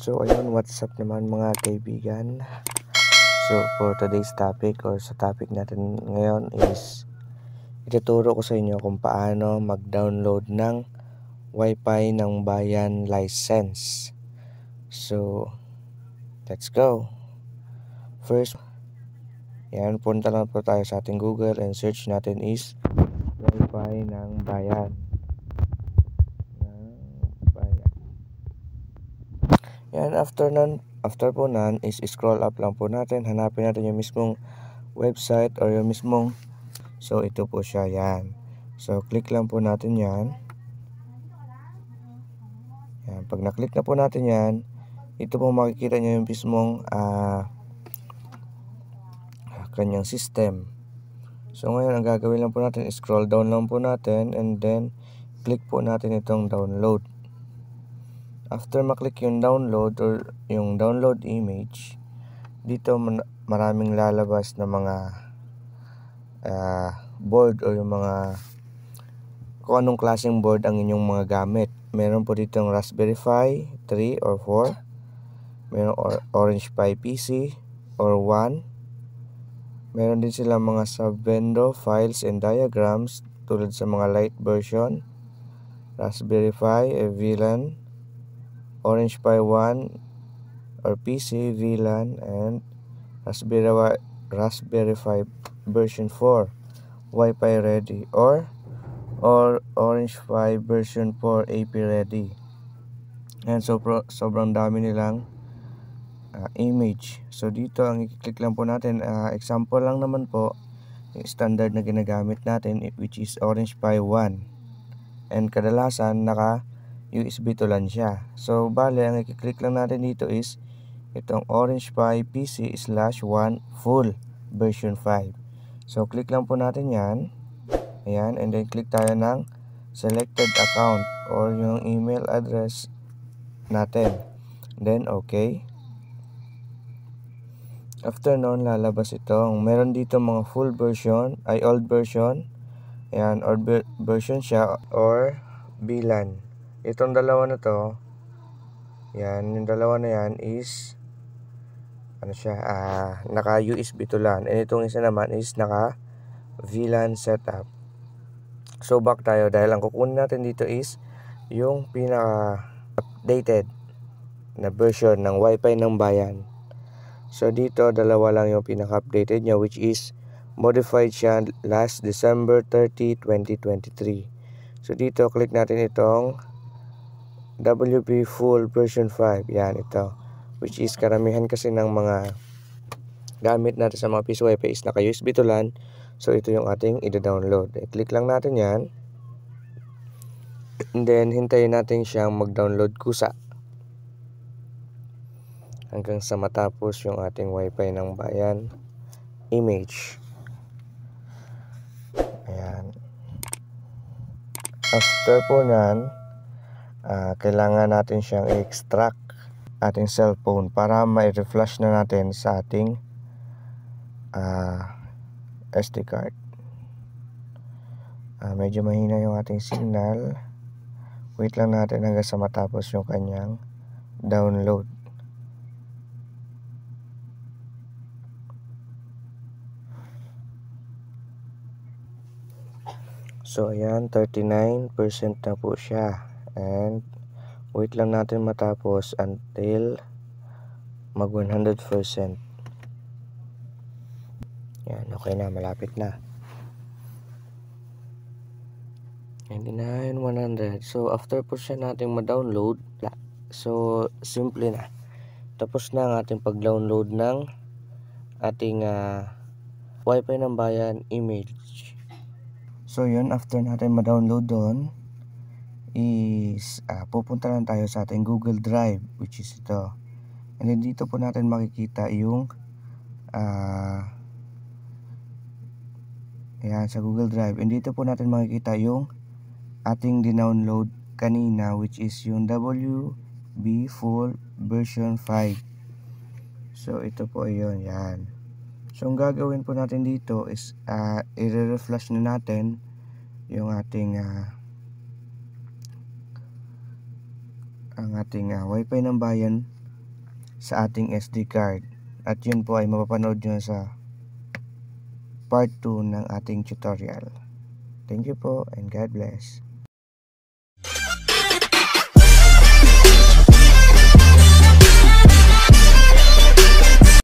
So ayun, what's up naman mga kaibigan. So for today's topic or sa topic natin ngayon is ituturo ko sa inyo kung paano mag-download ng Wi-Fi ng bayan license. So let's go. First, yan, punta lang po tayo sa ating Google and search natin is Wi-Fi ng bayan. Yan, after po nan is scroll up lang po natin, hanapin natin yung mismong website or yung mismong, so ito po siya, yan. So click lang po natin yan. Yan, pag na-click na po natin yan, ito po makikita nyo yung mismong kanyang system. So ngayon ang gagawin lang po natin, scroll down lang po natin and then click po natin itong download. After maklik yung download or yung download image, dito maraming lalabas na mga board o yung mga kung anong klaseng board ang inyong mga gamit. Meron po dito yung Raspberry Pi 3 or 4, meron Orange Pi PC or 1, meron din sila mga sub-window files and diagrams tulad sa mga light version, Raspberry Pi VLAN, Orange Pi 1 or PC VLAN, and Raspberry Pi version 4 Wi-Fi ready or Orange Pi version 4 AP ready. And sobrang dami nilang image. So dito ang i-click lang po natin, example lang naman po yung standard na ginagamit natin, which is Orange Pi 1, and kadalasan naka USB to LAN siya. So bale ang i-click lang natin dito is itong Orange Pi PC/1 full version 5. So click lang po natin yan. Ayan, and then click tayo ng selected account or yung email address natin. Then okay. After nun, lalabas itong meron dito mga full version ay old version. Ayan, old version siya or VLAN. Itong dalawa na to, yan, yung dalawa na yan is ano siya, naka USB to LAN, and itong isa naman is naka VLAN setup. So back tayo, dahil ang kukunin natin dito is yung pinaka updated na version ng Wi-Fi ng bayan. So dito dalawa lang yung pinaka updated nya, which is modified siya last December 30, 2023. So dito click natin itong WP full version 5, yan ito, which is karamihan kasi ng mga gamit natin sa mga piece Wi-Fi is naka USB to LAN. So ito yung ating i-download. Click lang natin yan, and then hintayin natin siyang mag-download kusa hanggang sa matapos yung ating Wi-Fi ng bayan image. Ayan. After po nyan, kailangan natin siyang i-extract ating cellphone para ma-reflash na natin sa ating SD card. Medyo mahina yung ating signal. Wait lang natin hanggang sa matapos yung kanyang download. So ayan, 39% na po siya, and wait lang natin matapos until mag 100%. Yan, okay na, malapit na. 99, 100. So after po siya natin ma-download, so simple na. Tapos na ang ating pag-download ng ating Wi-Fi ng bayan image. So yun, after natin ma-download doon is pupunta lang tayo sa ating Google Drive, which is ito. And then dito po natin makikita yung ayan, sa Google Drive. And dito po natin makikita yung ating dinownload kanina, which is yung WB full version 5. So ito po yun, yan. So ang gagawin po natin dito is i-reflash na natin yung ating ang ating Wi-Fi ng bayan sa ating SD card. At yun po ay mapapanood nyo sa part 2 ng ating tutorial. Thank you po and God bless.